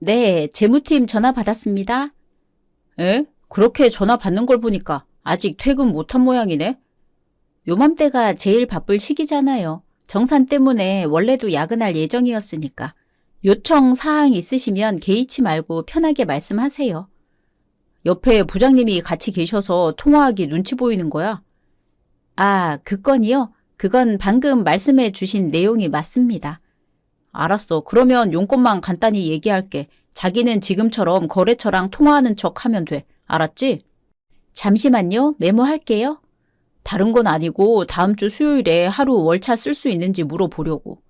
네, 재무팀 전화 받았습니다. 에? 그렇게 전화 받는 걸 보니까 아직 퇴근 못한 모양이네? 요맘때가 제일 바쁠 시기잖아요. 정산 때문에 원래도 야근할 예정이었으니까. 요청 사항 있으시면 개의치 말고 편하게 말씀하세요. 옆에 부장님이 같이 계셔서 통화하기 눈치 보이는 거야. 아, 그 건이요? 그건 방금 말씀해 주신 내용이 맞습니다. 알았어. 그러면 용건만 간단히 얘기할게. 자기는 지금처럼 거래처랑 통화하는 척 하면 돼. 알았지? 잠시만요. 메모할게요. 다른 건 아니고 다음 주 수요일에 하루 월차 쓸 수 있는지 물어보려고.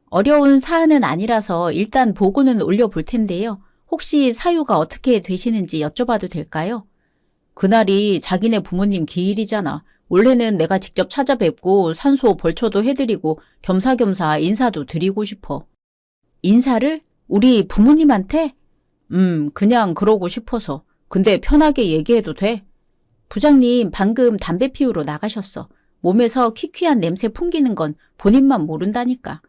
어려운 사안은 아니라서 일단 보고는 올려볼 텐데요. 혹시 사유가 어떻게 되시는지 여쭤봐도 될까요? 그날이 자기네 부모님 기일이잖아. 원래는 내가 직접 찾아뵙고 산소 벌초도 해드리고 겸사겸사 인사도 드리고 싶어. 인사를? 우리 부모님한테? 그냥 그러고 싶어서. 근데 편하게 얘기해도 돼? 부장님 방금 담배 피우러 나가셨어. 몸에서 퀴퀴한 냄새 풍기는 건 본인만 모른다니까.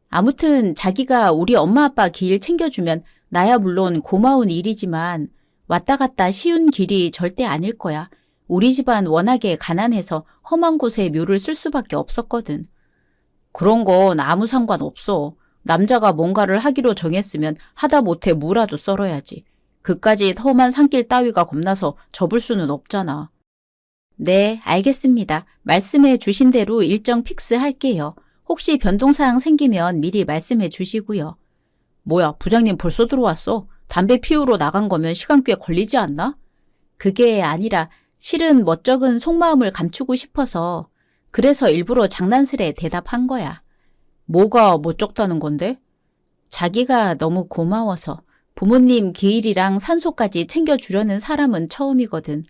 아무튼 자기가 우리 엄마 아빠 길 챙겨주면 나야 물론 고마운 일이지만 왔다 갔다 쉬운 길이 절대 아닐 거야. 우리 집안 워낙에 가난해서 험한 곳에 묘를 쓸 수밖에 없었거든. 그런 건 아무 상관없어. 남자가 뭔가를 하기로 정했으면 하다 못해 무라도 썰어야지. 그까짓 험한 산길 따위가 겁나서 접을 수는 없잖아. 네, 알겠습니다. 말씀해 주신 대로 일정 픽스 할게요. 혹시 변동사항 생기면 미리 말씀해 주시고요. 뭐야, 부장님 벌써 들어왔어? 담배 피우러 나간 거면 시간 꽤 걸리지 않나? 그게 아니라 실은 멋쩍은 속마음을 감추고 싶어서 그래서 일부러 장난스레 대답한 거야. 뭐가 멋쩍다는 건데? 자기가 너무 고마워서 부모님 기일이랑 산소까지 챙겨주려는 사람은 처음이거든.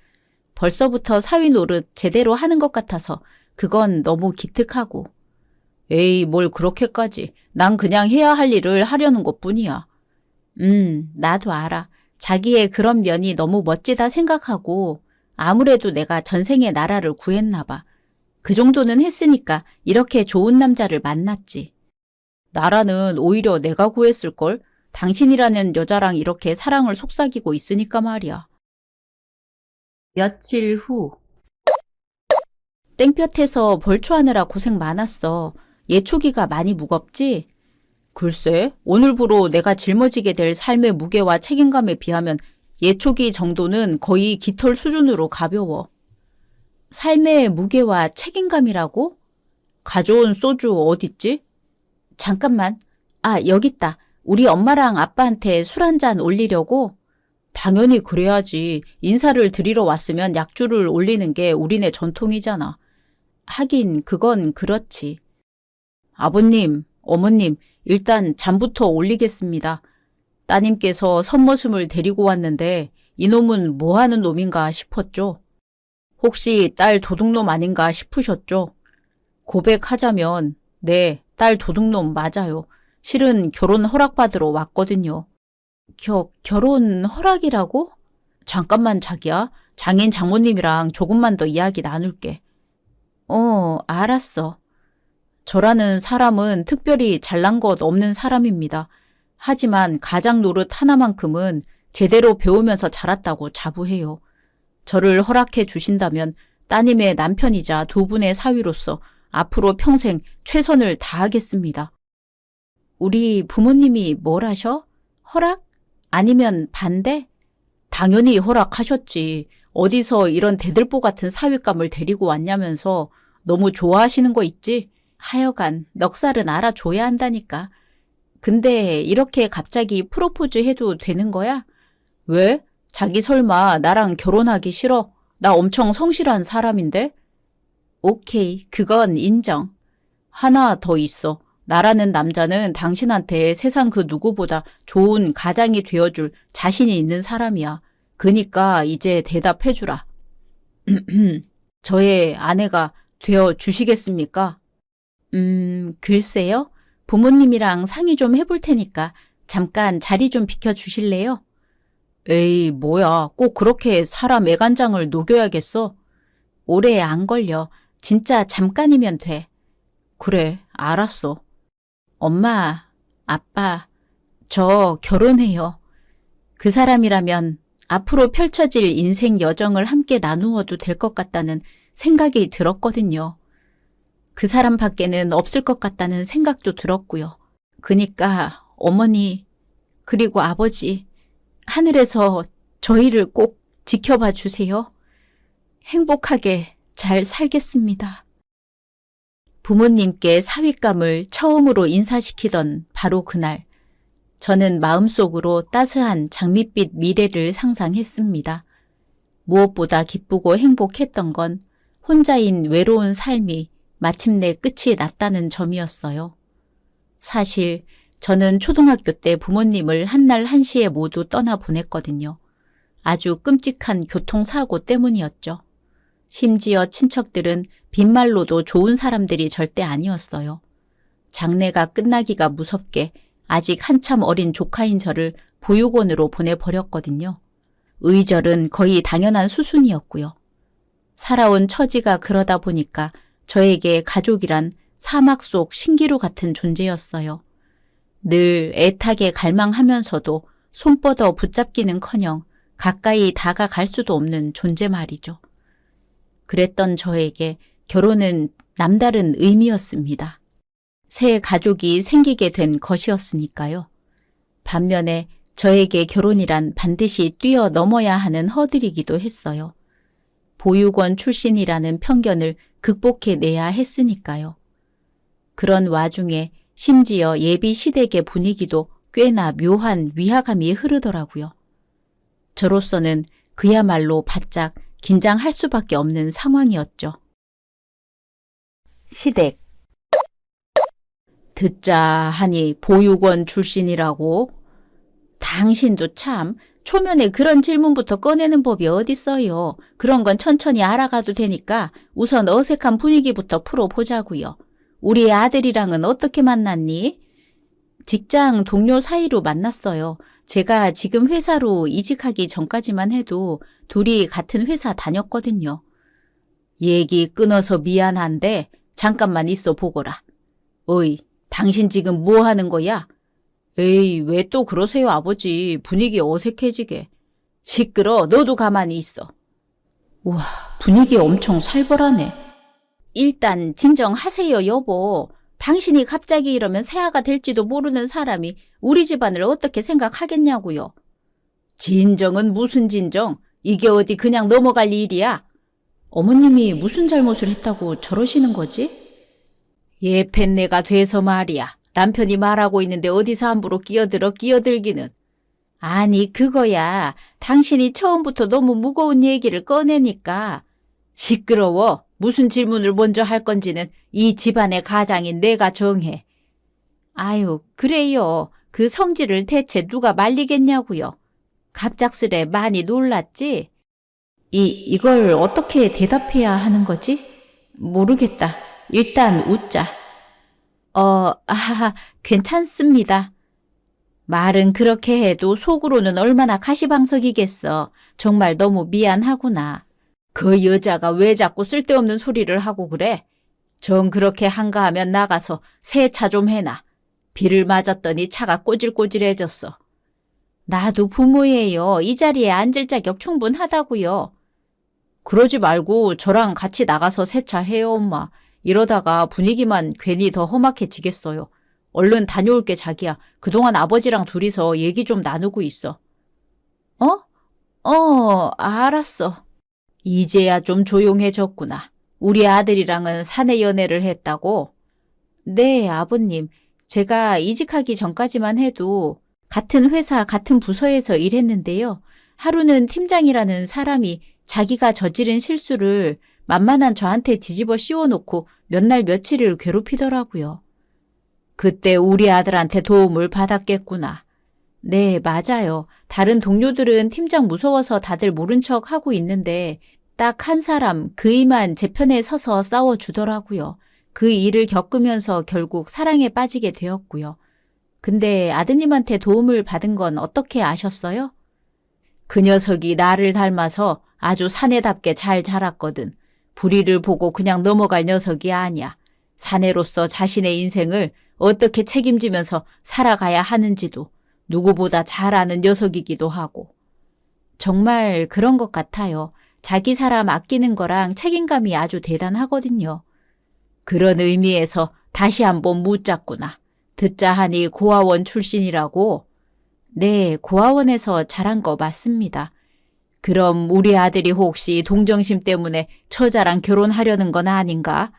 벌써부터 사위 노릇 제대로 하는 것 같아서 그건 너무 기특하고. 에이, 뭘 그렇게까지. 난 그냥 해야 할 일을 하려는 것뿐이야. 나도 알아. 자기의 그런 면이 너무 멋지다 생각하고 아무래도 내가 전생에 나라를 구했나 봐. 그 정도는 했으니까 이렇게 좋은 남자를 만났지. 나라는 오히려 내가 구했을걸? 당신이라는 여자랑 이렇게 사랑을 속삭이고 있으니까 말이야. 며칠 후. 땡볕에서 벌초하느라 고생 많았어. 예초기가 많이 무겁지? 글쎄, 오늘부로 내가 짊어지게 될 삶의 무게와 책임감에 비하면 예초기 정도는 거의 깃털 수준으로 가벼워. 삶의 무게와 책임감이라고? 가져온 소주 어딨지? 잠깐만. 아, 여기 있다. 우리 엄마랑 아빠한테 술 한 잔 올리려고? 당연히 그래야지. 인사를 드리러 왔으면 약주를 올리는 게 우리네 전통이잖아. 하긴 그건 그렇지. 아버님, 어머님, 일단 잠부터 올리겠습니다. 따님께서 선머슴을 데리고 왔는데 이놈은 뭐 하는 놈인가 싶었죠. 혹시 딸 도둑놈 아닌가 싶으셨죠? 고백하자면 네, 딸 도둑놈 맞아요. 실은 결혼 허락받으러 왔거든요. 결혼 허락이라고? 잠깐만 자기야. 장인 장모님이랑 조금만 더 이야기 나눌게. 알았어. 저라는 사람은 특별히 잘난 것 없는 사람입니다. 하지만 가장 노릇 하나만큼은 제대로 배우면서 자랐다고 자부해요. 저를 허락해 주신다면 따님의 남편이자 두 분의 사위로서 앞으로 평생 최선을 다하겠습니다. 우리 부모님이 뭘 하셔? 허락? 아니면 반대? 당연히 허락하셨지. 어디서 이런 대들보 같은 사윗감을 데리고 왔냐면서 너무 좋아하시는 거 있지? 하여간 넉살은 알아줘야 한다니까. 근데 이렇게 갑자기 프로포즈 해도 되는 거야? 왜? 자기 설마 나랑 결혼하기 싫어? 나 엄청 성실한 사람인데? 오케이, 그건 인정. 하나 더 있어. 나라는 남자는 당신한테 세상 그 누구보다 좋은 가장이 되어줄 자신이 있는 사람이야. 그니까 이제 대답해주라. 저의 아내가 되어 주시겠습니까? 글쎄요. 부모님이랑 상의 좀 해볼 테니까 잠깐 자리 좀 비켜주실래요? 에이, 뭐야. 꼭 그렇게 사람 애간장을 녹여야겠어? 오래 안 걸려. 진짜 잠깐이면 돼. 그래, 알았어. 엄마, 아빠, 저 결혼해요. 그 사람이라면 앞으로 펼쳐질 인생 여정을 함께 나누어도 될 것 같다는 생각이 들었거든요. 그 사람 밖에는 없을 것 같다는 생각도 들었고요. 그니까 어머니 그리고 아버지 하늘에서 저희를 꼭 지켜봐 주세요. 행복하게 잘 살겠습니다. 부모님께 사윗감을 처음으로 인사시키던 바로 그날, 저는 마음속으로 따스한 장밋빛 미래를 상상했습니다. 무엇보다 기쁘고 행복했던 건 혼자인 외로운 삶이 마침내 끝이 났다는 점이었어요. 사실 저는 초등학교 때 부모님을 한날 한시에 모두 떠나보냈거든요. 아주 끔찍한 교통사고 때문이었죠. 심지어 친척들은 빈말로도 좋은 사람들이 절대 아니었어요. 장례가 끝나기가 무섭게 아직 한참 어린 조카인 저를 보육원으로 보내버렸거든요. 의절은 거의 당연한 수순이었고요. 살아온 처지가 그러다 보니까 저에게 가족이란 사막 속 신기루 같은 존재였어요. 늘 애타게 갈망하면서도 손뻗어 붙잡기는커녕 가까이 다가갈 수도 없는 존재 말이죠. 그랬던 저에게 결혼은 남다른 의미였습니다. 새 가족이 생기게 된 것이었으니까요. 반면에 저에게 결혼이란 반드시 뛰어넘어야 하는 허들이기도 했어요. 보육원 출신이라는 편견을 극복해내야 했으니까요. 그런 와중에 심지어 예비 시댁의 분위기도 꽤나 묘한 위화감이 흐르더라고요. 저로서는 그야말로 바짝 긴장할 수밖에 없는 상황이었죠. 시댁. 듣자 하니 보육원 출신이라고? 당신도 참 초면에 그런 질문부터 꺼내는 법이 어딨어요. 그런 건 천천히 알아가도 되니까 우선 어색한 분위기부터 풀어보자고요. 우리 아들이랑은 어떻게 만났니? 직장 동료 사이로 만났어요. 제가 지금 회사로 이직하기 전까지만 해도 둘이 같은 회사 다녔거든요. 얘기 끊어서 미안한데 잠깐만 있어 보거라. 어이, 당신 지금 뭐 하는 거야? 에이, 왜 또 그러세요, 아버지. 분위기 어색해지게. 시끄러, 너도 가만히 있어. 우와, 분위기 엄청 살벌하네. 일단 진정하세요, 여보. 당신이 갑자기 이러면 새아가 될지도 모르는 사람이 우리 집안을 어떻게 생각하겠냐고요. 진정은 무슨 진정? 이게 어디 그냥 넘어갈 일이야? 어머님이 무슨 잘못을 했다고 저러시는 거지? 예편내가 돼서 말이야. 남편이 말하고 있는데 어디서 함부로 끼어들기는. 아니 그거야. 당신이 처음부터 너무 무거운 얘기를 꺼내니까. 시끄러워. 무슨 질문을 먼저 할 건지는 이 집안의 가장인 내가 정해. 아유 그래요. 그 성질을 대체 누가 말리겠냐고요. 갑작스레 많이 놀랐지? 이걸 어떻게 대답해야 하는 거지? 모르겠다. 일단 웃자. 괜찮습니다. 말은 그렇게 해도 속으로는 얼마나 가시방석이겠어. 정말 너무 미안하구나. 그 여자가 왜 자꾸 쓸데없는 소리를 하고 그래? 정 그렇게 한가하면 나가서 세차 좀 해놔. 비를 맞았더니 차가 꼬질꼬질해졌어. 나도 부모예요. 이 자리에 앉을 자격 충분하다고요. 그러지 말고 저랑 같이 나가서 세차해요, 엄마. 이러다가 분위기만 괜히 더 험악해지겠어요. 얼른 다녀올게, 자기야. 그동안 아버지랑 둘이서 얘기 좀 나누고 있어. 알았어. 이제야 좀 조용해졌구나. 우리 아들이랑은 사내 연애를 했다고? 네, 아버님. 제가 이직하기 전까지만 해도 같은 회사, 같은 부서에서 일했는데요. 하루는 팀장이라는 사람이 자기가 저지른 실수를 만만한 저한테 뒤집어 씌워놓고 몇 날 며칠을 괴롭히더라고요. 그때 우리 아들한테 도움을 받았겠구나. 네, 맞아요. 다른 동료들은 팀장 무서워서 다들 모른 척 하고 있는데 딱 한 사람 그이만 제 편에 서서 싸워주더라고요. 그 일을 겪으면서 결국 사랑에 빠지게 되었고요. 근데 아드님한테 도움을 받은 건 어떻게 아셨어요? 그 녀석이 나를 닮아서 아주 사내답게 잘 자랐거든. 불의를 보고 그냥 넘어갈 녀석이 아니야. 사내로서 자신의 인생을 어떻게 책임지면서 살아가야 하는지도 누구보다 잘 아는 녀석이기도 하고. 정말 그런 것 같아요. 자기 사람 아끼는 거랑 책임감이 아주 대단하거든요. 그런 의미에서 다시 한번 묻자꾸나. 듣자 하니 고아원 출신이라고? 네, 고아원에서 자란 거 맞습니다. 그럼 우리 아들이 혹시 동정심 때문에 처자랑 결혼하려는 건 아닌가?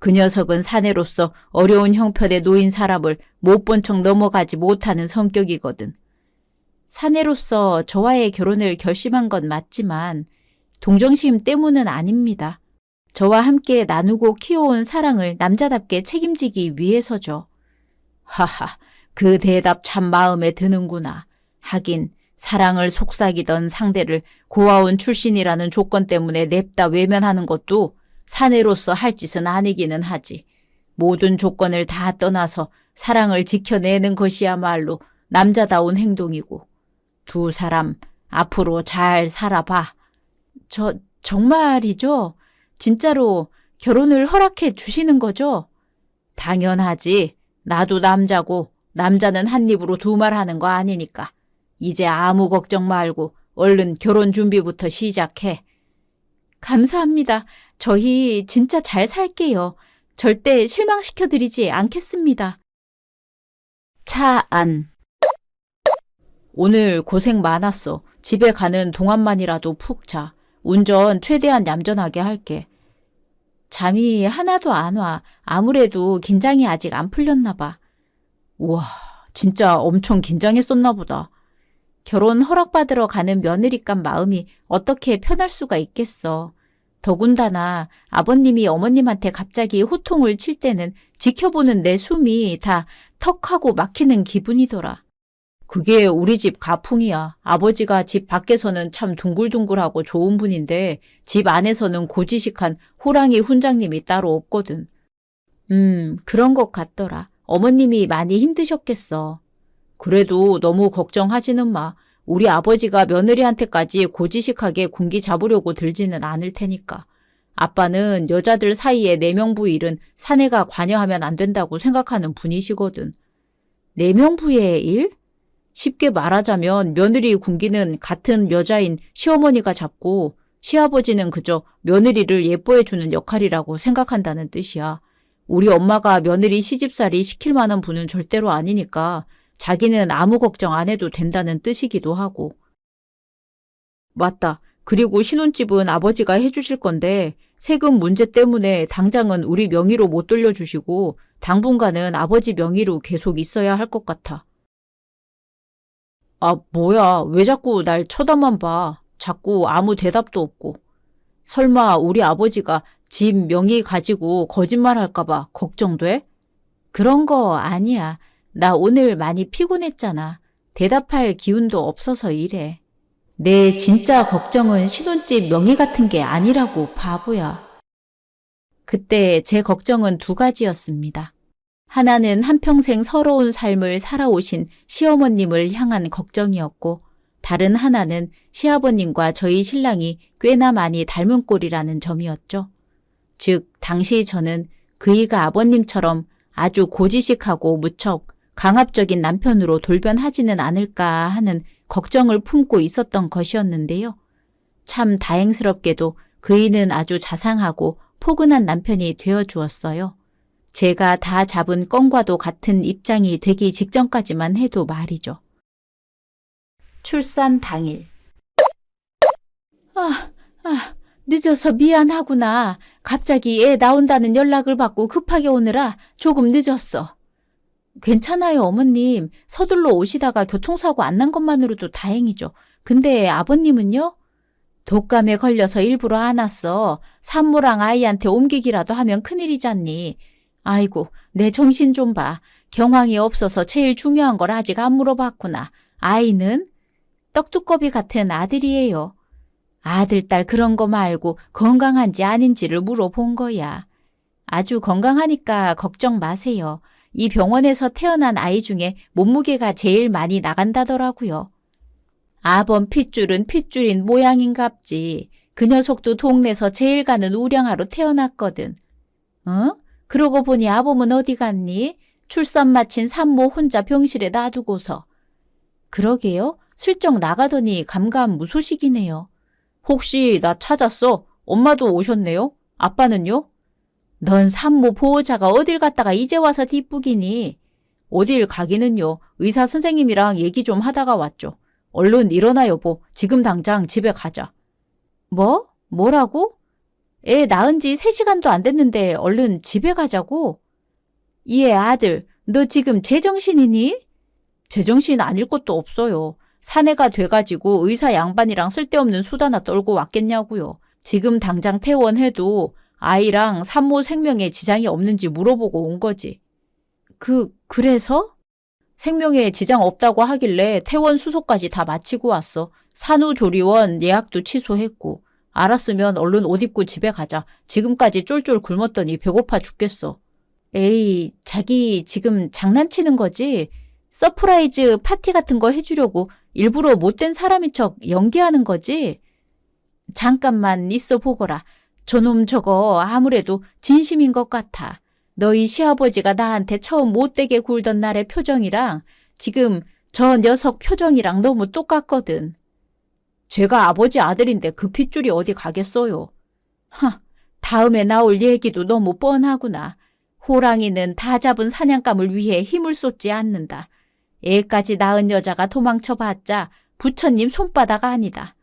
그 녀석은 사내로서 어려운 형편에 놓인 사람을 못 본 척 넘어가지 못하는 성격이거든. 사내로서 저와의 결혼을 결심한 건 맞지만 동정심 때문은 아닙니다. 저와 함께 나누고 키워온 사랑을 남자답게 책임지기 위해서죠. 하하, 그 대답 참 마음에 드는구나. 하긴 사랑을 속삭이던 상대를 고아원 출신이라는 조건 때문에 냅다 외면하는 것도 사내로서 할 짓은 아니기는 하지. 모든 조건을 다 떠나서 사랑을 지켜내는 것이야말로 남자다운 행동이고. 두 사람 앞으로 잘 살아봐. 정말이죠? 진짜로 결혼을 허락해 주시는 거죠? 당연하지. 나도 남자고 남자는 한 입으로 두 말 하는 거 아니니까. 이제 아무 걱정 말고 얼른 결혼 준비부터 시작해. 감사합니다. 저희 진짜 잘 살게요. 절대 실망시켜드리지 않겠습니다. 차 안. 오늘 고생 많았어. 집에 가는 동안만이라도 푹 자. 운전 최대한 얌전하게 할게. 잠이 하나도 안 와. 아무래도 긴장이 아직 안 풀렸나 봐. 우와, 진짜 엄청 긴장했었나 보다. 결혼 허락받으러 가는 며느리감 마음이 어떻게 편할 수가 있겠어. 더군다나 아버님이 어머님한테 갑자기 호통을 칠 때는 지켜보는 내 숨이 다 턱하고 막히는 기분이더라. 그게 우리 집 가풍이야. 아버지가 집 밖에서는 참 둥글둥글하고 좋은 분인데 집 안에서는 고지식한 호랑이 훈장님이 따로 없거든. 그런 것 같더라. 어머님이 많이 힘드셨겠어. 그래도 너무 걱정하지는 마. 우리 아버지가 며느리한테까지 고지식하게 군기 잡으려고 들지는 않을 테니까. 아빠는 여자들 사이에 내명부 일은 사내가 관여하면 안 된다고 생각하는 분이시거든. 내명부의 일? 쉽게 말하자면 며느리 군기는 같은 여자인 시어머니가 잡고 시아버지는 그저 며느리를 예뻐해주는 역할이라고 생각한다는 뜻이야. 우리 엄마가 며느리 시집살이 시킬 만한 분은 절대로 아니니까 자기는 아무 걱정 안 해도 된다는 뜻이기도 하고. 맞다. 그리고 신혼집은 아버지가 해주실 건데 세금 문제 때문에 당장은 우리 명의로 못 돌려주시고 당분간은 아버지 명의로 계속 있어야 할 것 같아. 아, 뭐야. 왜 자꾸 날 쳐다만 봐. 자꾸 아무 대답도 없고. 설마 우리 아버지가 집 명의 가지고 거짓말 할까봐 걱정돼? 그런 거 아니야. 나 오늘 많이 피곤했잖아. 대답할 기운도 없어서 이래. 내 진짜 걱정은 신혼집 명의 같은 게 아니라고, 바보야. 그때 제 걱정은 두 가지였습니다. 하나는 한평생 서러운 삶을 살아오신 시어머님을 향한 걱정이었고, 다른 하나는 시아버님과 저희 신랑이 꽤나 많이 닮은 꼴이라는 점이었죠. 즉, 당시 저는 그이가 아버님처럼 아주 고지식하고 무척 강압적인 남편으로 돌변하지는 않을까 하는 걱정을 품고 있었던 것이었는데요. 참 다행스럽게도 그이는 아주 자상하고 포근한 남편이 되어주었어요. 제가 다 잡은 껌과도 같은 입장이 되기 직전까지만 해도 말이죠. 출산 당일. 늦어서 미안하구나. 갑자기 애 나온다는 연락을 받고 급하게 오느라 조금 늦었어. 괜찮아요, 어머님. 서둘러 오시다가 교통사고 안 난 것만으로도 다행이죠. 근데 아버님은요? 독감에 걸려서 일부러 안 왔어. 산모랑 아이한테 옮기기라도 하면 큰일이잖니. 아이고, 내 정신 좀 봐. 경황이 없어서 제일 중요한 걸 아직 안 물어봤구나. 아이는? 떡두꺼비 같은 아들이에요. 아들, 딸 그런 거 말고 건강한지 아닌지를 물어본 거야. 아주 건강하니까 걱정 마세요. 이 병원에서 태어난 아이 중에 몸무게가 제일 많이 나간다더라고요. 아범 핏줄은 핏줄인 모양인갑지. 그 녀석도 동네에서 제일 가는 우량아로 태어났거든. 그러고 보니 아범은 어디 갔니? 출산 마친 산모 혼자 병실에 놔두고서. 그러게요. 슬쩍 나가더니 감감무소식이네요. 혹시 나 찾았어? 엄마도 오셨네요? 아빠는요? 넌 산모 보호자가 어딜 갔다가 이제 와서 뒷북이니? 어딜 가기는요. 의사 선생님이랑 얘기 좀 하다가 왔죠. 얼른 일어나 여보. 지금 당장 집에 가자. 뭐? 뭐라고? 애 낳은 지 3시간도 안 됐는데 얼른 집에 가자고? 예, 아들. 너 지금 제정신이니? 제정신 아닐 것도 없어요. 사내가 돼가지고 의사 양반이랑 쓸데없는 수다나 떨고 왔겠냐고요. 지금 당장 퇴원해도 아이랑 산모 생명에 지장이 없는지 물어보고 온 거지. 그래서? 생명에 지장 없다고 하길래 퇴원 수속까지 다 마치고 왔어. 산후조리원 예약도 취소했고. 알았으면 얼른 옷 입고 집에 가자. 지금까지 쫄쫄 굶었더니 배고파 죽겠어. 에이, 자기 지금 장난치는 거지? 서프라이즈 파티 같은 거 해주려고 일부러 못된 사람인 척 연기하는 거지? 잠깐만 있어 보거라. 저놈 저거 아무래도 진심인 것 같아. 너희 시아버지가 나한테 처음 못되게 굴던 날의 표정이랑 지금 저 녀석 표정이랑 너무 똑같거든. 제가 아버지 아들인데 그 핏줄이 어디 가겠어요. 다음에 나올 얘기도 너무 뻔하구나. 호랑이는 다 잡은 사냥감을 위해 힘을 쏟지 않는다. 애까지 낳은 여자가 도망쳐봤자 부처님 손바닥 아니다.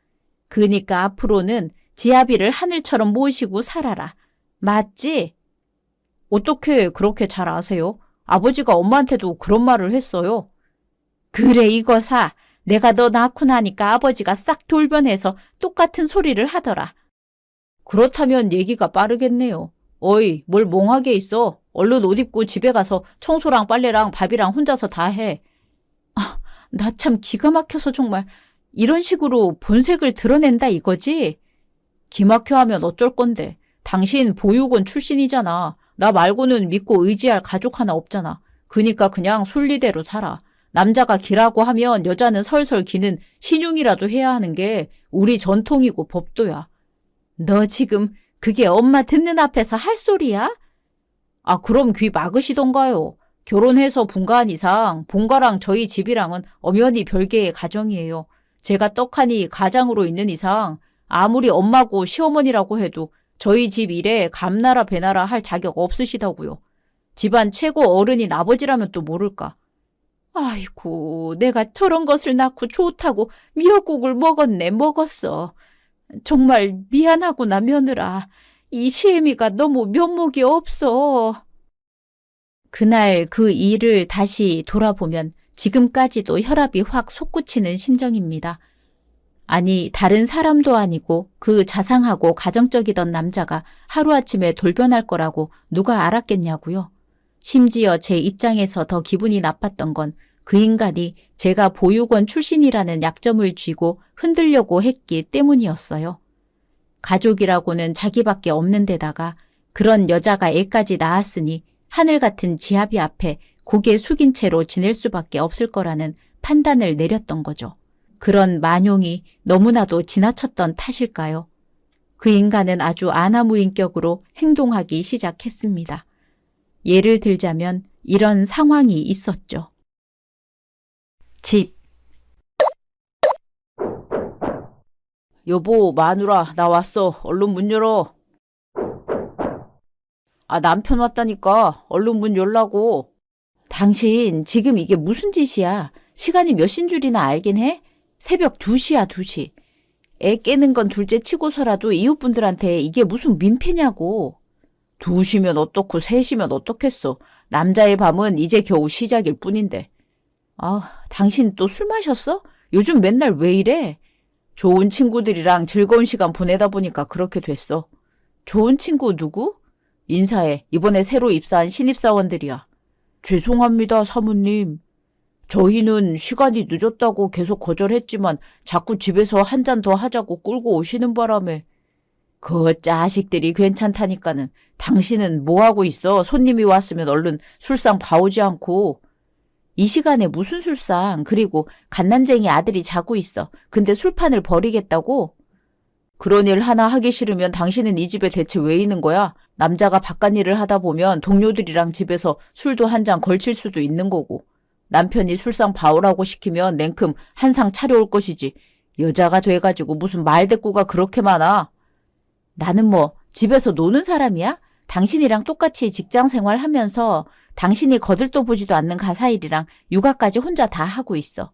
그니까 앞으로는 지아비를 하늘처럼 모시고 살아라. 맞지? 어떻게 그렇게 잘 아세요? 아버지가 엄마한테도 그런 말을 했어요. 그래 이거사. 내가 너 낳고 나니까 아버지가 싹 돌변해서 똑같은 소리를 하더라. 그렇다면 얘기가 빠르겠네요. 어이, 뭘 멍하게 있어. 얼른 옷 입고 집에 가서 청소랑 빨래랑 밥이랑 혼자서 다 해. 나 참 기가 막혀서 정말 이런 식으로 본색을 드러낸다 이거지? 기막혀 하면 어쩔 건데. 당신 보육원 출신이잖아. 나 말고는 믿고 의지할 가족 하나 없잖아. 그니까 그냥 순리대로 살아. 남자가 기라고 하면 여자는 설설 기는 신용이라도 해야 하는 게 우리 전통이고 법도야. 너 지금 그게 엄마 듣는 앞에서 할 소리야? 그럼 귀 막으시던가요. 결혼해서 분가한 이상 본가랑 저희 집이랑은 엄연히 별개의 가정이에요. 제가 떡하니 가장으로 있는 이상 아무리 엄마고 시어머니라고 해도 저희 집 일에 감나라 배나라 할 자격 없으시다고요. 집안 최고 어른인 아버지라면 또 모를까. 아이고, 내가 저런 것을 낳고 좋다고 미역국을 먹었어. 정말 미안하구나, 며느라. 이 시애미가 너무 면목이 없어. 그날 그 일을 다시 돌아보면 지금까지도 혈압이 확 솟구치는 심정입니다. 아니, 다른 사람도 아니고 그 자상하고 가정적이던 남자가 하루아침에 돌변할 거라고 누가 알았겠냐고요. 심지어 제 입장에서 더 기분이 나빴던 건 그 인간이 제가 보육원 출신이라는 약점을 쥐고 흔들려고 했기 때문이었어요. 가족이라고는 자기밖에 없는 데다가 그런 여자가 애까지 낳았으니 하늘 같은 지아비 앞에 고개 숙인 채로 지낼 수밖에 없을 거라는 판단을 내렸던 거죠. 그런 만용이 너무나도 지나쳤던 탓일까요? 그 인간은 아주 아나무인격으로 행동하기 시작했습니다. 예를 들자면 이런 상황이 있었죠. 집. 여보, 마누라, 나 왔어. 얼른 문 열어. 남편 왔다니까. 얼른 문 열라고. 당신 지금 이게 무슨 짓이야? 시간이 몇 신 줄이나 알긴 해? 새벽 2시야, 2시. 애 깨는 건 둘째 치고서라도 이웃분들한테 이게 무슨 민폐냐고. 2시면 어떻고 3시면 어떻겠어. 남자의 밤은 이제 겨우 시작일 뿐인데. 당신 또 술 마셨어? 요즘 맨날 왜 이래? 좋은 친구들이랑 즐거운 시간 보내다 보니까 그렇게 됐어. 좋은 친구 누구? 인사해. 이번에 새로 입사한 신입사원들이야. 죄송합니다, 사모님. 저희는 시간이 늦었다고 계속 거절했지만 자꾸 집에서 한 잔 더 하자고 끌고 오시는 바람에. 그 자식들이 괜찮다니까는. 당신은 뭐하고 있어? 손님이 왔으면 얼른 술상 봐오지 않고. 이 시간에 무슨 술상? 그리고 갓난쟁이 아들이 자고 있어. 근데 술판을 버리겠다고? 그런 일 하나 하기 싫으면 당신은 이 집에 대체 왜 있는 거야? 남자가 바깥일을 하다 보면 동료들이랑 집에서 술도 한 잔 걸칠 수도 있는 거고. 남편이 술상 봐오라고 시키면 냉큼 한 상 차려올 것이지. 여자가 돼가지고 무슨 말대꾸가 그렇게 많아. 나는 뭐 집에서 노는 사람이야? 당신이랑 똑같이 직장 생활하면서 당신이 거들떠 보지도 않는 가사일이랑 육아까지 혼자 다 하고 있어.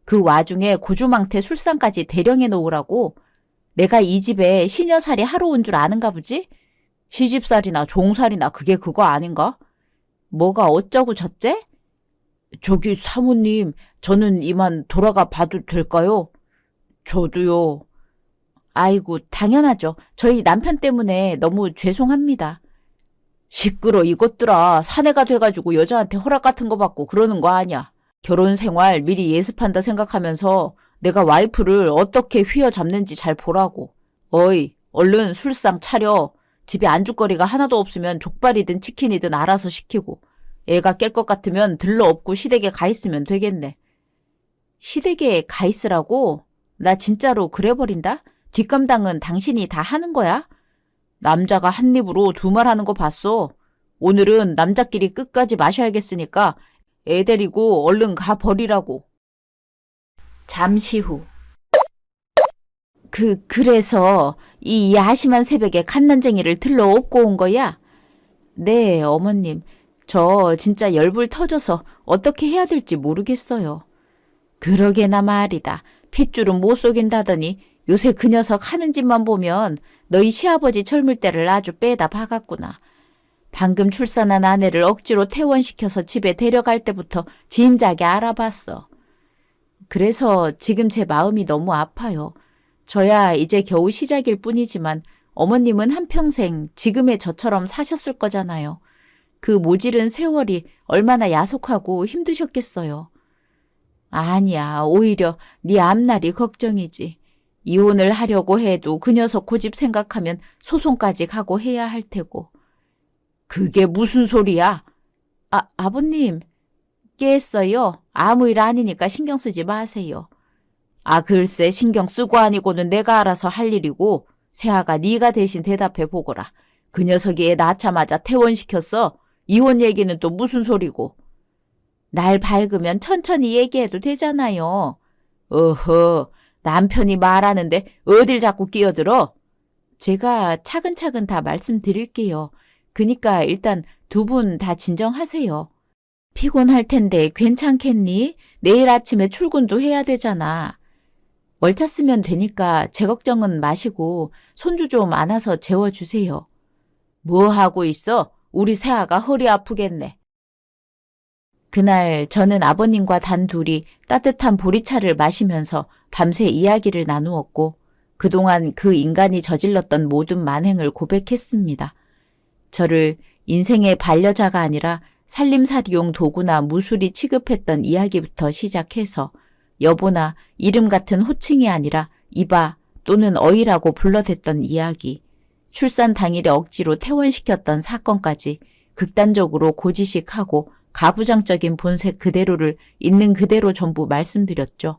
그 와중에 고주망태 술상까지 대령해 놓으라고. 내가 이 집에 시녀살이 하러 온 줄 아는가 보지? 시집살이나 종살이나 그게 그거 아닌가? 뭐가 어쩌고 저째? 저기 사모님, 저는 이만 돌아가 봐도 될까요? 저도요. 아이고, 당연하죠. 저희 남편 때문에 너무 죄송합니다. 시끄러 이것들아. 사내가 돼가지고 여자한테 허락 같은 거 받고 그러는 거 아니야. 결혼 생활 미리 예습한다 생각하면서 내가 와이프를 어떻게 휘어잡는지 잘 보라고. 어이, 얼른 술상 차려. 집에 안주거리가 하나도 없으면 족발이든 치킨이든 알아서 시키고. 애가 깰 것 같으면 들러 업고 시댁에 가 있으면 되겠네. 시댁에 가 있으라고? 나 진짜로 그래버린다? 뒷감당은 당신이 다 하는 거야? 남자가 한 입으로 두 말 하는 거 봤어. 오늘은 남자끼리 끝까지 마셔야겠으니까 애 데리고 얼른 가 버리라고. 잠시 후. 그래서 이 야심한 새벽에 갓난쟁이를 들러 업고 온 거야? 네, 어머님. 저 진짜 열불 터져서 어떻게 해야 될지 모르겠어요. 그러게나 말이다. 핏줄은 못 속인다더니 요새 그 녀석 하는 짓만 보면 너희 시아버지 젊을 때를 아주 빼다 박았구나. 방금 출산한 아내를 억지로 퇴원시켜서 집에 데려갈 때부터 진작에 알아봤어. 그래서 지금 제 마음이 너무 아파요. 저야 이제 겨우 시작일 뿐이지만 어머님은 한평생 지금의 저처럼 사셨을 거잖아요. 그 모질은 세월이 얼마나 야속하고 힘드셨겠어요. 아니야, 오히려 네 앞날이 걱정이지. 이혼을 하려고 해도 그 녀석 고집 생각하면 소송까지 가고 해야 할 테고. 그게 무슨 소리야? 아버님, 깼어요. 아무 일 아니니까 신경 쓰지 마세요. 글쎄 신경 쓰고 아니고는 내가 알아서 할 일이고 세아가 네가 대신 대답해 보거라. 그 녀석이 애 낳자마자 퇴원시켰어. 이혼 얘기는 또 무슨 소리고. 날 밝으면 천천히 얘기해도 되잖아요. 어허, 남편이 말하는데 어딜 자꾸 끼어들어? 제가 차근차근 다 말씀드릴게요. 그니까 일단 두 분 다 진정하세요. 피곤할 텐데 괜찮겠니? 내일 아침에 출근도 해야 되잖아. 월차 쓰면 되니까 제 걱정은 마시고 손주 좀 안아서 재워주세요. 뭐 하고 있어? 우리 세아가 허리 아프겠네. 그날 저는 아버님과 단둘이 따뜻한 보리차를 마시면서 밤새 이야기를 나누었고 그동안 그 인간이 저질렀던 모든 만행을 고백했습니다. 저를 인생의 반려자가 아니라 살림살이용 도구나 무술이 취급했던 이야기부터 시작해서 여보나 이름 같은 호칭이 아니라 이바 또는 어이라고 불러댔던 이야기, 출산 당일에 억지로 퇴원시켰던 사건까지 극단적으로 고지식하고 가부장적인 본색 그대로를 있는 그대로 전부 말씀드렸죠.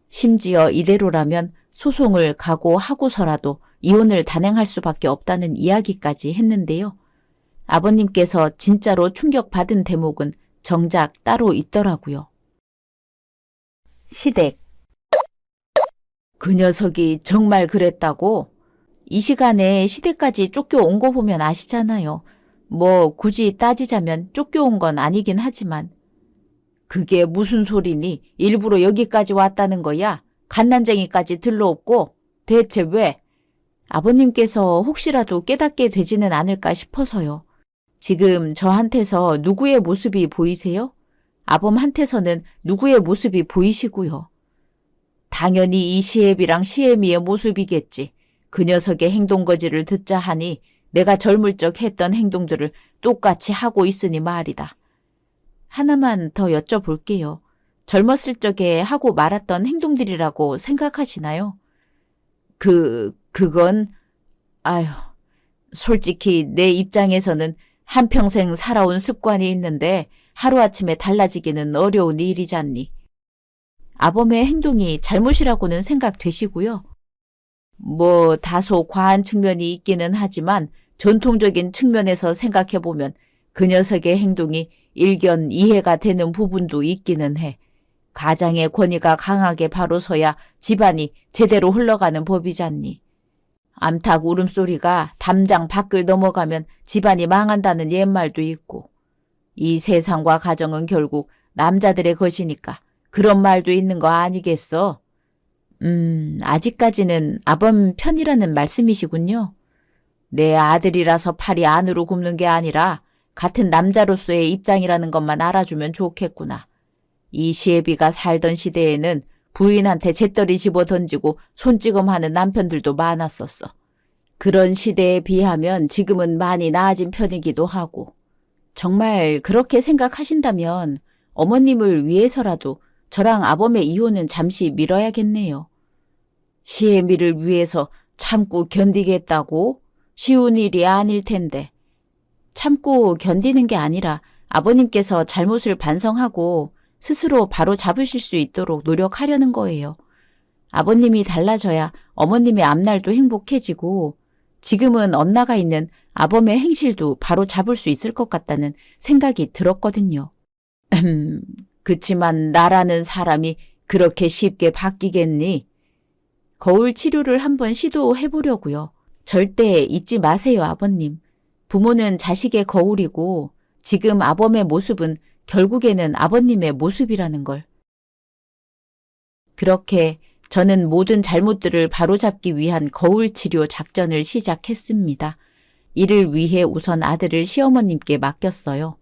심지어 이대로라면 소송을 각오하고서라도 이혼을 단행할 수밖에 없다는 이야기까지 했는데요. 아버님께서 진짜로 충격받은 대목은 정작 따로 있더라고요. 시댁. 그 녀석이 정말 그랬다고? 이 시간에 시댁까지 쫓겨온 거 보면 아시잖아요. 뭐 굳이 따지자면 쫓겨온 건 아니긴 하지만. 그게 무슨 소리니? 일부러 여기까지 왔다는 거야? 갓난쟁이까지 들러옵고? 대체 왜? 아버님께서 혹시라도 깨닫게 되지는 않을까 싶어서요. 지금 저한테서 누구의 모습이 보이세요? 아범한테서는 누구의 모습이 보이시고요. 당연히 이 시애비랑 시애미의 모습이겠지. 그 녀석의 행동거지를 듣자 하니 내가 젊을 적 했던 행동들을 똑같이 하고 있으니 말이다. 하나만 더 여쭤볼게요. 젊었을 적에 하고 말았던 행동들이라고 생각하시나요? 그건, 아휴, 솔직히 내 입장에서는 한평생 살아온 습관이 있는데 하루아침에 달라지기는 어려운 일이잖니. 아범의 행동이 잘못이라고는 생각되시고요. 뭐 다소 과한 측면이 있기는 하지만 전통적인 측면에서 생각해보면 그 녀석의 행동이 일견 이해가 되는 부분도 있기는 해. 가장의 권위가 강하게 바로 서야 집안이 제대로 흘러가는 법이잖니. 암탉 울음소리가 담장 밖을 넘어가면 집안이 망한다는 옛말도 있고, 이 세상과 가정은 결국 남자들의 것이니까 그런 말도 있는 거 아니겠어? 아직까지는 아범 편이라는 말씀이시군요. 내 아들이라서 팔이 안으로 굽는 게 아니라 같은 남자로서의 입장이라는 것만 알아주면 좋겠구나. 이 시애비가 살던 시대에는 부인한테 재떨이 집어던지고 손찌검하는 남편들도 많았었어. 그런 시대에 비하면 지금은 많이 나아진 편이기도 하고. 정말 그렇게 생각하신다면 어머님을 위해서라도 저랑 아범의 이혼은 잠시 미뤄야겠네요. 시애미를 위해서 참고 견디겠다고? 쉬운 일이 아닐 텐데. 참고 견디는 게 아니라 아버님께서 잘못을 반성하고 스스로 바로 잡으실 수 있도록 노력하려는 거예요. 아버님이 달라져야 어머님의 앞날도 행복해지고 지금은 엇나가 있는 아범의 행실도 바로 잡을 수 있을 것 같다는 생각이 들었거든요. 그치만 나라는 사람이 그렇게 쉽게 바뀌겠니? 거울 치료를 한번 시도해보려고요. 절대 잊지 마세요, 아버님. 부모는 자식의 거울이고 지금 아범의 모습은 결국에는 아버님의 모습이라는 걸. 그렇게 저는 모든 잘못들을 바로잡기 위한 거울 치료 작전을 시작했습니다. 이를 위해 우선 아들을 시어머님께 맡겼어요.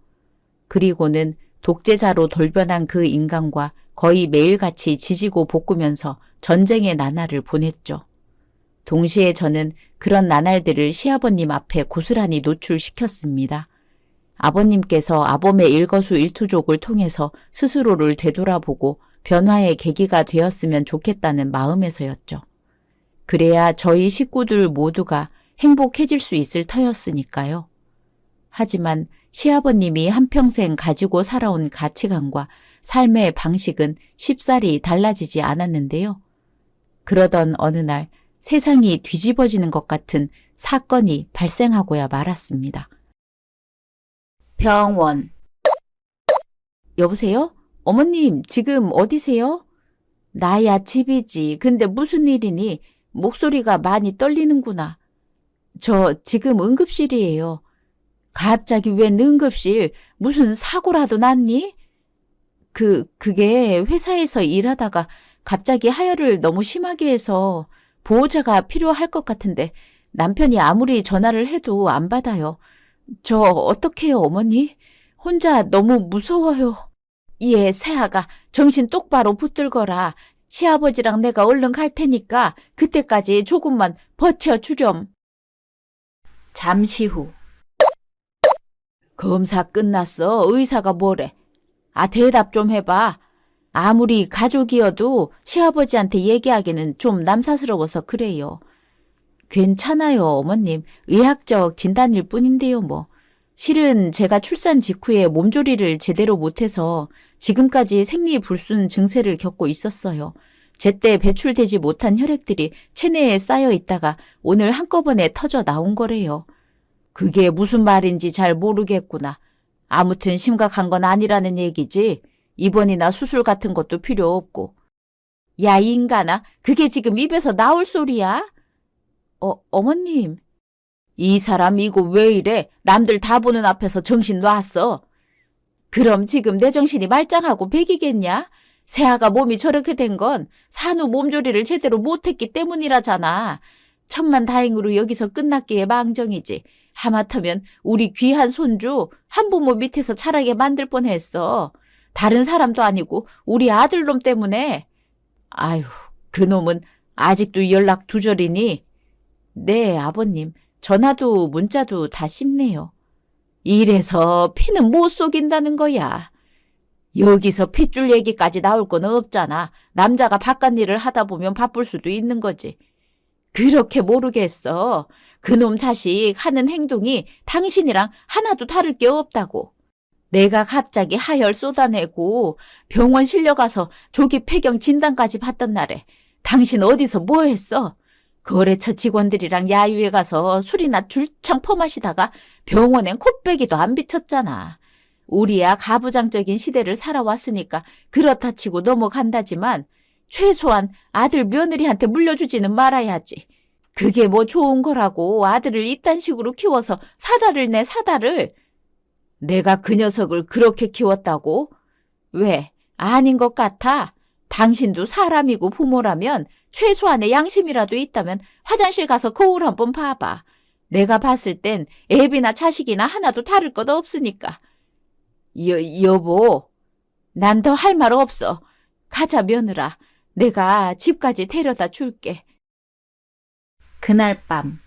그리고는 독재자로 돌변한 그 인간과 거의 매일같이 지지고 볶으면서 전쟁의 나날을 보냈죠. 동시에 저는 그런 나날들을 시아버님 앞에 고스란히 노출시켰습니다. 아버님께서 아범의 일거수일투족을 통해서 스스로를 되돌아보고 변화의 계기가 되었으면 좋겠다는 마음에서였죠. 그래야 저희 식구들 모두가 행복해질 수 있을 터였으니까요. 하지만 시아버님이 한평생 가지고 살아온 가치관과 삶의 방식은 쉽사리 달라지지 않았는데요. 그러던 어느 날 세상이 뒤집어지는 것 같은 사건이 발생하고야 말았습니다. 병원. 여보세요? 어머님, 지금 어디세요? 나야 집이지. 근데 무슨 일이니? 목소리가 많이 떨리는구나. 저 지금 응급실이에요. 갑자기 웬 응급실? 무슨 사고라도 났니? 그게 회사에서 일하다가 갑자기 하혈을 너무 심하게 해서 보호자가 필요할 것 같은데 남편이 아무리 전화를 해도 안 받아요. 저 어떡해요, 어머니? 혼자 너무 무서워요. 예, 새아가 정신 똑바로 붙들거라. 시아버지랑 내가 얼른 갈 테니까 그때까지 조금만 버텨주렴. 잠시 후. 검사 끝났어. 의사가 뭐래? 대답 좀 해봐. 아무리 가족이어도 시아버지한테 얘기하기는 좀 남사스러워서 그래요. 괜찮아요, 어머님. 의학적 진단일 뿐인데요, 뭐. 실은 제가 출산 직후에 몸조리를 제대로 못해서 지금까지 생리불순 증세를 겪고 있었어요. 제때 배출되지 못한 혈액들이 체내에 쌓여 있다가 오늘 한꺼번에 터져 나온 거래요. 그게 무슨 말인지 잘 모르겠구나. 아무튼 심각한 건 아니라는 얘기지. 입원이나 수술 같은 것도 필요 없고. 야, 이 인간아. 그게 지금 입에서 나올 소리야? 어머님. 이 사람 이거 왜 이래? 남들 다 보는 앞에서 정신 놨어. 그럼 지금 내 정신이 말짱하고 백이겠냐? 새아가 몸이 저렇게 된 건 산후 몸조리를 제대로 못했기 때문이라잖아. 천만다행으로 여기서 끝났기에 망정이지. 하마터면 우리 귀한 손주 한부모 밑에서 자라게 만들 뻔했어. 다른 사람도 아니고 우리 아들놈 때문에. 아휴, 그놈은 아직도 연락 두절이니? 네, 아버님. 전화도 문자도 다 씹네요. 이래서 피는 못 속인다는 거야. 여기서 핏줄 얘기까지 나올 건 없잖아. 남자가 바깥 일을 하다 보면 바쁠 수도 있는 거지. 그렇게 모르겠어. 그놈 자식 하는 행동이 당신이랑 하나도 다를 게 없다고. 내가 갑자기 하혈 쏟아내고 병원 실려가서 조기 폐경 진단까지 받던 날에 당신 어디서 뭐 했어? 거래처 직원들이랑 야유회 가서 술이나 줄창 퍼마시다가 병원엔 코빼기도 안 비쳤잖아. 우리야 가부장적인 시대를 살아왔으니까 그렇다 치고 넘어간다지만 최소한 아들 며느리한테 물려주지는 말아야지. 그게 뭐 좋은 거라고 아들을 이딴 식으로 키워서 사다를 내 사다를. 내가 그 녀석을 그렇게 키웠다고? 왜? 아닌 것 같아? 당신도 사람이고 부모라면 최소한의 양심이라도 있다면 화장실 가서 거울 한번 봐봐. 내가 봤을 땐 애비나 자식이나 하나도 다를 것 없으니까. 여보, 난 더 할 말 없어. 가자, 며느라. 내가 집까지 데려다 줄게. 그날 밤.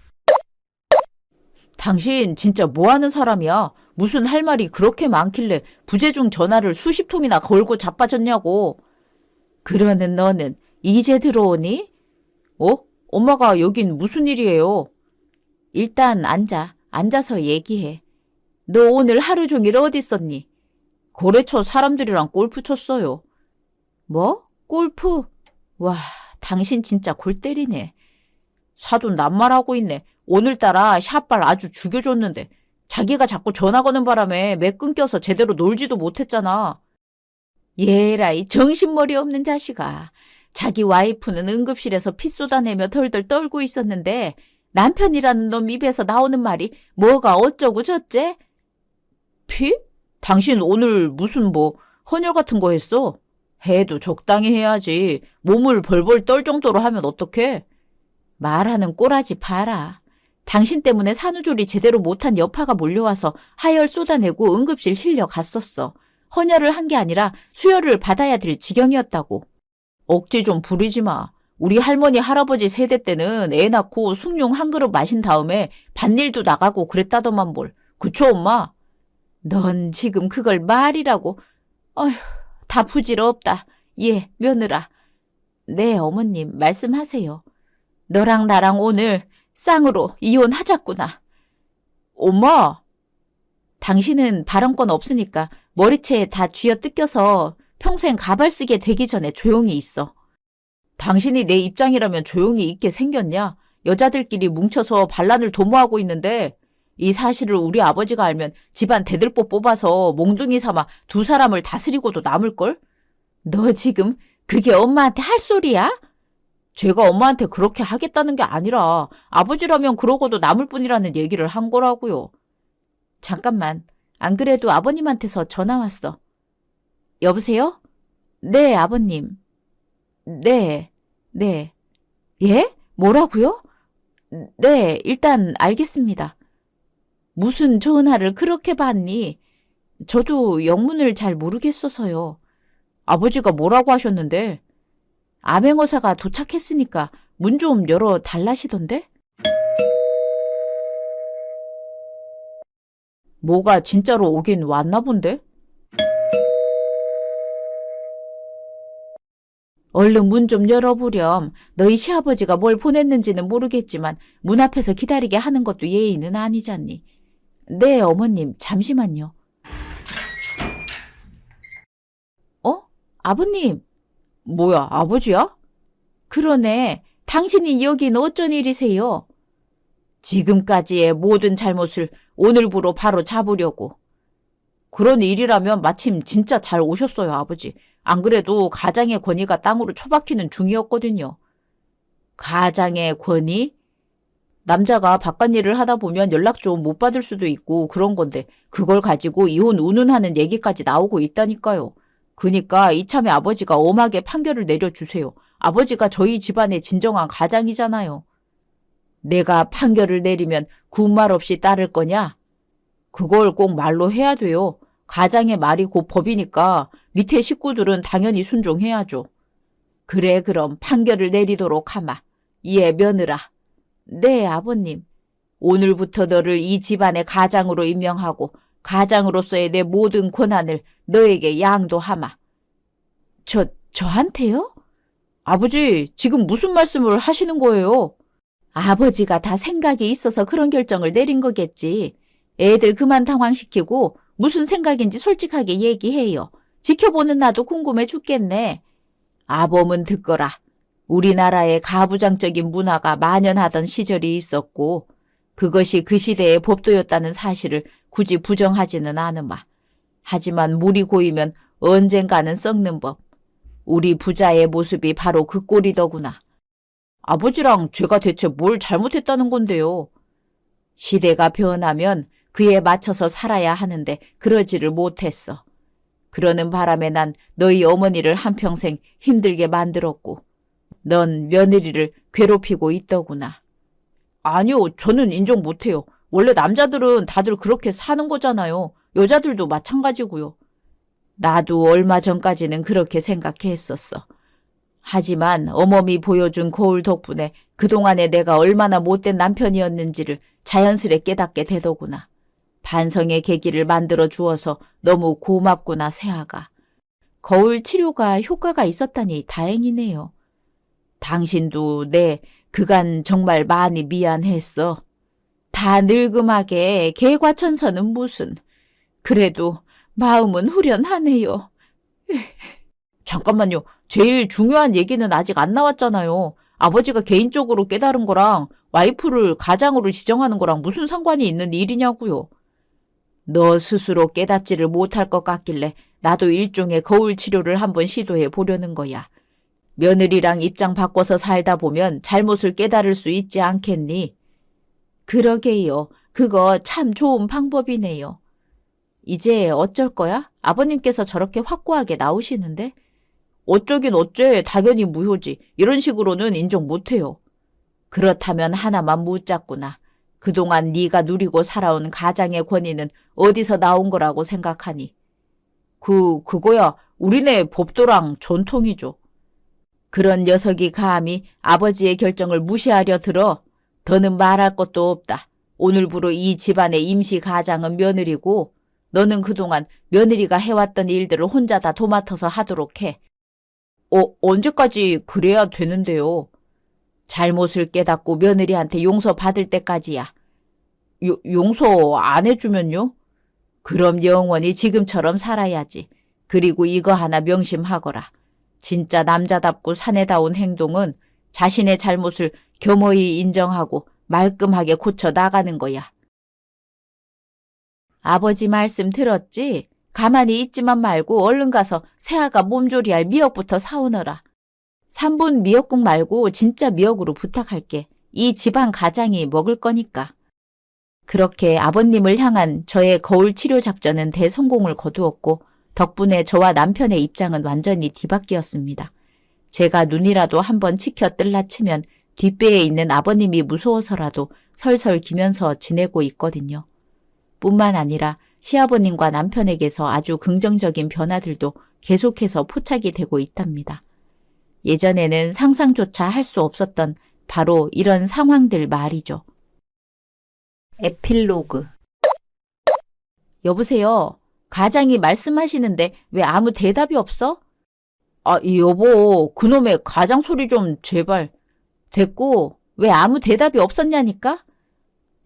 당신 진짜 뭐 하는 사람이야? 무슨 할 말이 그렇게 많길래 부재중 전화를 수십 통이나 걸고 자빠졌냐고. 그러는 너는 이제 들어오니? 엄마가 여긴 무슨 일이에요? 일단 앉아. 앉아서 얘기해. 너 오늘 하루 종일 어디 있었니? 거래처 사람들이랑 골프 쳤어요. 뭐? 골프? 와, 당신 진짜 골 때리네. 사돈 낱말하고 있네. 오늘따라 샷발 아주 죽여줬는데 자기가 자꾸 전화 거는 바람에 매 끊겨서 제대로 놀지도 못했잖아. 얘라이 정신머리 없는 자식아. 자기 와이프는 응급실에서 피 쏟아내며 덜덜 떨고 있었는데 남편이라는 놈 입에서 나오는 말이 뭐가 어쩌고 저째? 피? 당신 오늘 무슨 헌혈 같은 거 했어? 해도 적당히 해야지. 몸을 벌벌 떨 정도로 하면 어떡해? 말하는 꼬라지 봐라. 당신 때문에 산후조리 제대로 못한 여파가 몰려와서 하혈 쏟아내고 응급실 실려 갔었어. 헌혈을 한 게 아니라 수혈을 받아야 될 지경이었다고. 억지 좀 부리지 마. 우리 할머니 할아버지 세대 때는 애 낳고 숭늉 한 그릇 마신 다음에 밭일도 나가고 그랬다더만 뭘. 그쵸 엄마? 넌 지금 그걸 말이라고. 어휴, 다 부질없다. 예, 며느라. 네, 어머님 말씀하세요. 너랑 나랑 오늘 쌍으로 이혼하자꾸나. 엄마! 당신은 발언권 없으니까 머리채에 다 쥐어뜯겨서 평생 가발 쓰게 되기 전에 조용히 있어. 당신이 내 입장이라면 조용히 있게 생겼냐? 여자들끼리 뭉쳐서 반란을 도모하고 있는데 이 사실을 우리 아버지가 알면 집안 대들보 뽑아서 몽둥이 삼아 두 사람을 다스리고도 남을걸? 너 지금 그게 엄마한테 할 소리야? 제가 엄마한테 그렇게 하겠다는 게 아니라 아버지라면 그러고도 남을 뿐이라는 얘기를 한 거라고요. 잠깐만. 안 그래도 아버님한테서 전화 왔어. 여보세요? 네, 아버님. 네. 예? 뭐라고요? 네, 일단 알겠습니다. 무슨 전화를 그렇게 받니? 저도 영문을 잘 모르겠어서요. 아버지가 뭐라고 하셨는데? 암행어사가 도착했으니까 문 좀 열어 달라시던데? 뭐가 진짜로 오긴 왔나 본데? 얼른 문 좀 열어보렴. 너희 시아버지가 뭘 보냈는지는 모르겠지만 문 앞에서 기다리게 하는 것도 예의는 아니잖니. 네, 어머님, 잠시만요. 아버님. 뭐야, 아버지야? 그러네. 당신이 여긴 어쩐 일이세요? 지금까지의 모든 잘못을 오늘부로 바로 잡으려고. 그런 일이라면 마침 진짜 잘 오셨어요, 아버지. 안 그래도 가장의 권위가 땅으로 처박히는 중이었거든요. 가장의 권위? 남자가 바깥 일을 하다 보면 연락 좀 못 받을 수도 있고 그런 건데 그걸 가지고 이혼 운운하는 얘기까지 나오고 있다니까요. 그니까 이참에 아버지가 엄하게 판결을 내려주세요. 아버지가 저희 집안의 진정한 가장이잖아요. 내가 판결을 내리면 군말 없이 따를 거냐? 그걸 꼭 말로 해야 돼요. 가장의 말이 곧 법이니까 밑에 식구들은 당연히 순종해야죠. 그래, 그럼 판결을 내리도록 하마. 예, 며느라. 네, 아버님. 오늘부터 너를 이 집안의 가장으로 임명하고 가장으로서의 내 모든 권한을 너에게 양도하마. 저한테요? 아버지, 지금 무슨 말씀을 하시는 거예요? 아버지가 다 생각이 있어서 그런 결정을 내린 거겠지. 애들 그만 당황시키고 무슨 생각인지 솔직하게 얘기해요. 지켜보는 나도 궁금해 죽겠네. 아범은 듣거라. 우리나라에 가부장적인 문화가 만연하던 시절이 있었고 그것이 그 시대의 법도였다는 사실을 굳이 부정하지는 않으마. 하지만 물이 고이면 언젠가는 썩는 법. 우리 부자의 모습이 바로 그 꼴이더구나. 아버지랑 제가 대체 뭘 잘못했다는 건데요. 시대가 변하면 그에 맞춰서 살아야 하는데 그러지를 못했어. 그러는 바람에 난 너희 어머니를 한평생 힘들게 만들었고 넌 며느리를 괴롭히고 있더구나. 아니요, 저는 인정 못해요. 원래 남자들은 다들 그렇게 사는 거잖아요. 여자들도 마찬가지고요. 나도 얼마 전까지는 그렇게 생각했었어. 하지만 어멈이 보여준 거울 덕분에 그동안에 내가 얼마나 못된 남편이었는지를 자연스레 깨닫게 되더구나. 반성의 계기를 만들어 주어서 너무 고맙구나, 새아가. 거울 치료가 효과가 있었다니 다행이네요. 당신도 그간 정말 많이 미안했어. 다 늙음하게 개과천선은 무슨. 그래도 마음은 후련하네요. 잠깐만요. 제일 중요한 얘기는 아직 안 나왔잖아요. 아버지가 개인적으로 깨달은 거랑 와이프를 가장으로 지정하는 거랑 무슨 상관이 있는 일이냐고요. 너 스스로 깨닫지를 못할 것 같길래 나도 일종의 거울 치료를 한번 시도해 보려는 거야. 며느리랑 입장 바꿔서 살다 보면 잘못을 깨달을 수 있지 않겠니? 그러게요. 그거 참 좋은 방법이네요. 이제 어쩔 거야? 아버님께서 저렇게 확고하게 나오시는데? 어쩌긴 어째, 당연히 무효지. 이런 식으로는 인정 못해요. 그렇다면 하나만 묻자꾸나. 그동안 네가 누리고 살아온 가장의 권위는 어디서 나온 거라고 생각하니? 그거야 우리네 법도랑 전통이죠. 그런 녀석이 감히 아버지의 결정을 무시하려 들어. 더는 말할 것도 없다. 오늘부로 이 집안의 임시 가장은 며느리고 너는 그동안 며느리가 해왔던 일들을 혼자 다 도맡아서 하도록 해. 언제까지 그래야 되는데요? 잘못을 깨닫고 며느리한테 용서받을 때까지야. 용서 안 해주면요? 그럼 영원히 지금처럼 살아야지. 그리고 이거 하나 명심하거라. 진짜 남자답고 사내다운 행동은 자신의 잘못을 겸허히 인정하고 말끔하게 고쳐 나가는 거야. 아버지 말씀 들었지? 가만히 있지만 말고 얼른 가서 새아가 몸조리할 미역부터 사오너라. 3분 미역국 말고 진짜 미역으로 부탁할게. 이 집안 가장이 먹을 거니까. 그렇게 아버님을 향한 저의 거울 치료 작전은 대성공을 거두었고 덕분에 저와 남편의 입장은 완전히 뒤바뀌었습니다. 제가 눈이라도 한번 치켜 뜰라 치면 뒷배에 있는 아버님이 무서워서라도 설설 기면서 지내고 있거든요. 뿐만 아니라 시아버님과 남편에게서 아주 긍정적인 변화들도 계속해서 포착이 되고 있답니다. 예전에는 상상조차 할 수 없었던 바로 이런 상황들 말이죠. 에필로그. 여보세요. 가장이 말씀하시는데 왜 아무 대답이 없어? 여보, 그놈의 가장 소리 좀 제발. 됐고, 왜 아무 대답이 없었냐니까?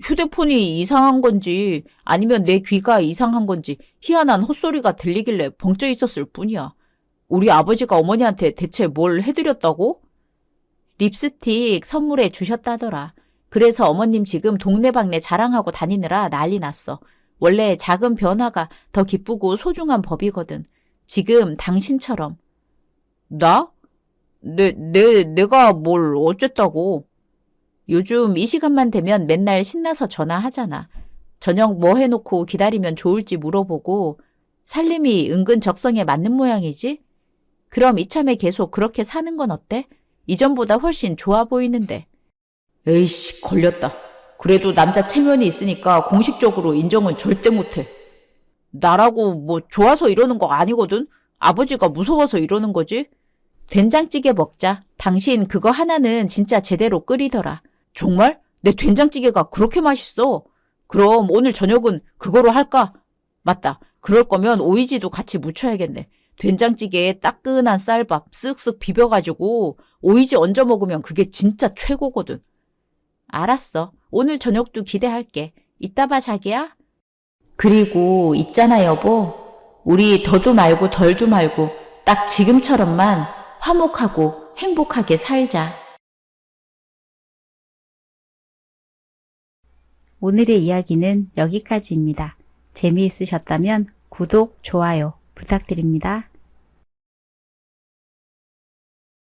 휴대폰이 이상한 건지 아니면 내 귀가 이상한 건지 희한한 헛소리가 들리길래 벙쪄 있었을 뿐이야. 우리 아버지가 어머니한테 대체 뭘 해드렸다고? 립스틱 선물해 주셨다더라. 그래서 어머님 지금 동네방네 자랑하고 다니느라 난리 났어. 원래 작은 변화가 더 기쁘고 소중한 법이거든. 지금 당신처럼. 나? 내가 뭘 어쨌다고. 요즘 이 시간만 되면 맨날 신나서 전화하잖아. 저녁 뭐 해놓고 기다리면 좋을지 물어보고 살림이 은근 적성에 맞는 모양이지? 그럼 이참에 계속 그렇게 사는 건 어때? 이전보다 훨씬 좋아 보이는데. 에이씨, 걸렸다. 그래도 남자 체면이 있으니까 공식적으로 인정은 절대 못해. 나라고 뭐 좋아서 이러는 거 아니거든? 아버지가 무서워서 이러는 거지? 된장찌개 먹자. 당신 그거 하나는 진짜 제대로 끓이더라. 정말? 내 된장찌개가 그렇게 맛있어. 그럼 오늘 저녁은 그거로 할까? 맞다. 그럴 거면 오이지도 같이 무쳐야겠네. 된장찌개에 따끈한 쌀밥 쓱쓱 비벼가지고 오이지 얹어 먹으면 그게 진짜 최고거든. 알았어. 오늘 저녁도 기대할게. 이따 봐, 자기야. 그리고 있잖아, 여보. 우리 더도 말고 덜도 말고 딱 지금처럼만 화목하고 행복하게 살자. 오늘의 이야기는 여기까지입니다. 재미있으셨다면 구독, 좋아요 부탁드립니다.